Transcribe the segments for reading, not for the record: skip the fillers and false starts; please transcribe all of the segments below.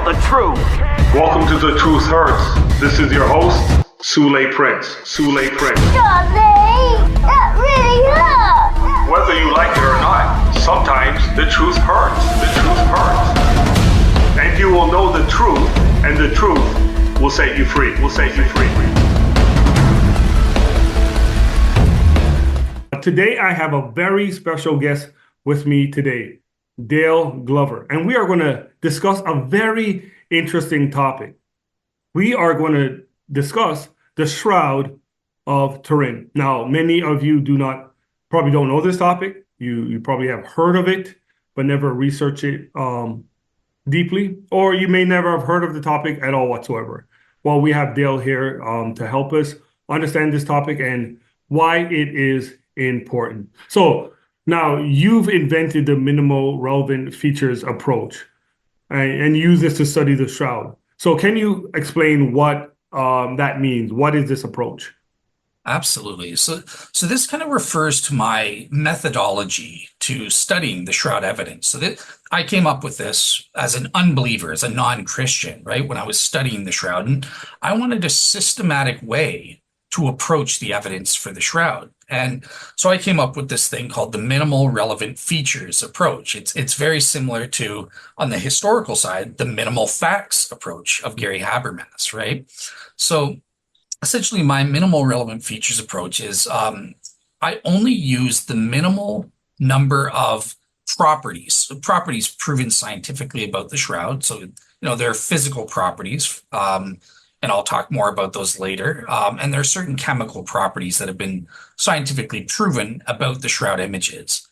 handle the truth. Welcome to The Truth Hurts. This is your host, Sule Prince. Sule Prince. Johnny, that really hurt. Whether you like it or not, sometimes the truth hurts. The truth hurts. And you will know the truth, and the truth will set you free. Will set you free. Today, I have a very special guest with me today, Dale Glover, and we are going to discuss a very interesting topic. We are going to discuss the Shroud of Turin. Now, many of you probably don't know this topic. You probably have heard of it, but never researched it deeply, or you may never have heard of the topic at all whatsoever. Well, we have Dale here to help us understand this topic and why it is important. So now you've invented the minimal relevant features approach and use this to study the shroud. So can you explain what that means? What is this approach? Absolutely. So this kind of refers to my methodology to studying the shroud evidence. So that I came up with this as an unbeliever, as a non-Christian, right? When I was studying the shroud, and I wanted a systematic way to approach the evidence for the shroud. And so I came up with this thing called the minimal relevant features approach. It's very similar to, on the historical side, the minimal facts approach of Gary Habermas, right? So essentially my minimal relevant features approach is I only use the minimal number of properties proven scientifically about the shroud. So, there are physical properties, and I'll talk more about those later. And there are certain chemical properties that have been scientifically proven about the shroud images.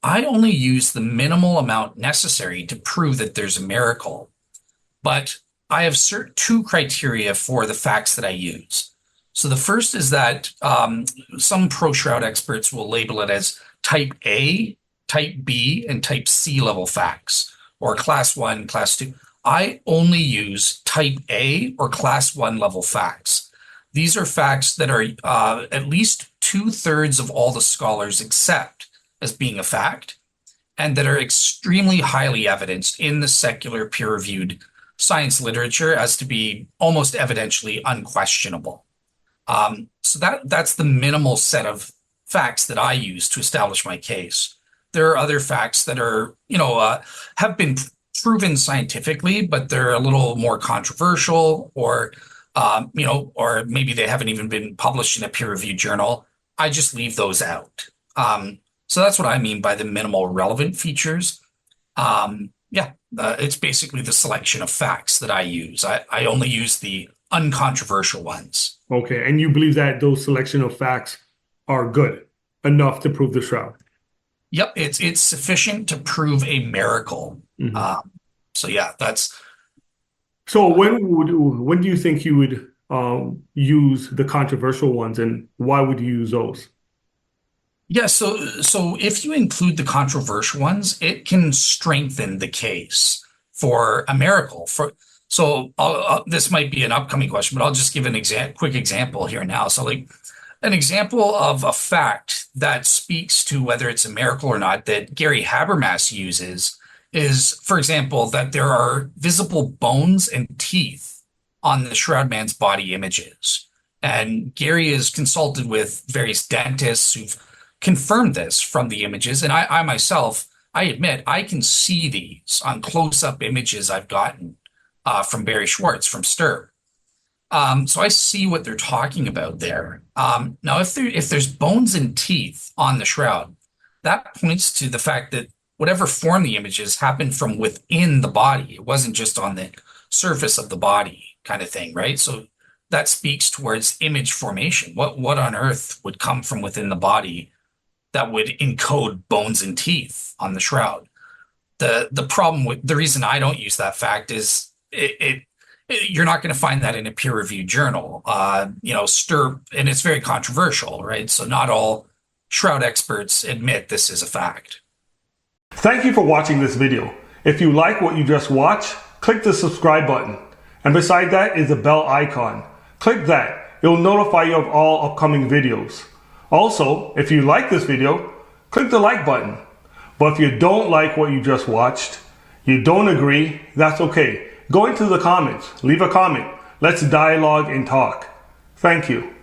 I only use the minimal amount necessary to prove that there's a miracle, but I have two criteria for the facts that I use. So the first is that some pro-shroud experts will label it as type A, type B, and type C level facts, or class 1, class 2. I only use type A or class 1 level facts. These are facts that are at least 2/3 of all the scholars accept as being a fact, and that are extremely highly evidenced in the secular peer-reviewed science literature as to be almost evidentially unquestionable. So that's the minimal set of facts that I use to establish my case. There are other facts that are, have been proven scientifically, but they're a little more controversial, or maybe they haven't even been published in a peer-reviewed journal. I just leave those out. So that's what I mean by the minimal relevant features. It's basically the selection of facts that I use. I only use the uncontroversial ones. Okay, and you believe that those selection of facts are good enough to prove the shroud? Yep, it's sufficient to prove a miracle. Mm-hmm. So when do you think you would use the controversial ones, and why would you use those? Yeah, so if you include the controversial ones, it can strengthen the case for a miracle. This might be an upcoming question, but I'll just give an quick example here now. So an example of a fact that speaks to whether it's a miracle or not that Gary Habermas uses is, for example, that there are visible bones and teeth on the shroud man's body images. And Gary is consulted with various dentists who've confirmed this from the images. And I myself, I admit, I can see these on close-up images I've gotten from Barry Schwartz from STIR. So I see what they're talking about there. Now, if there's bones and teeth on the shroud, that points to the fact that whatever form the images happened from within the body. It wasn't just on the surface of the body kind of thing, right? So that speaks towards image formation. What on earth would come from within the body that would encode bones and teeth on the shroud? The problem with the reason I don't use that fact is you're not going to find that in a peer-reviewed journal. STIR, and it's very controversial, right? So not all shroud experts admit this is a fact. Thank you for watching this video. If you like what you just watched, click the subscribe button. And beside that is the bell icon. Click that. It will notify you of all upcoming videos. Also, if you like this video, click the like button. But if you don't like what you just watched, you don't agree, that's okay. go into the comments, leave a comment. Let's dialogue and talk. Thank you.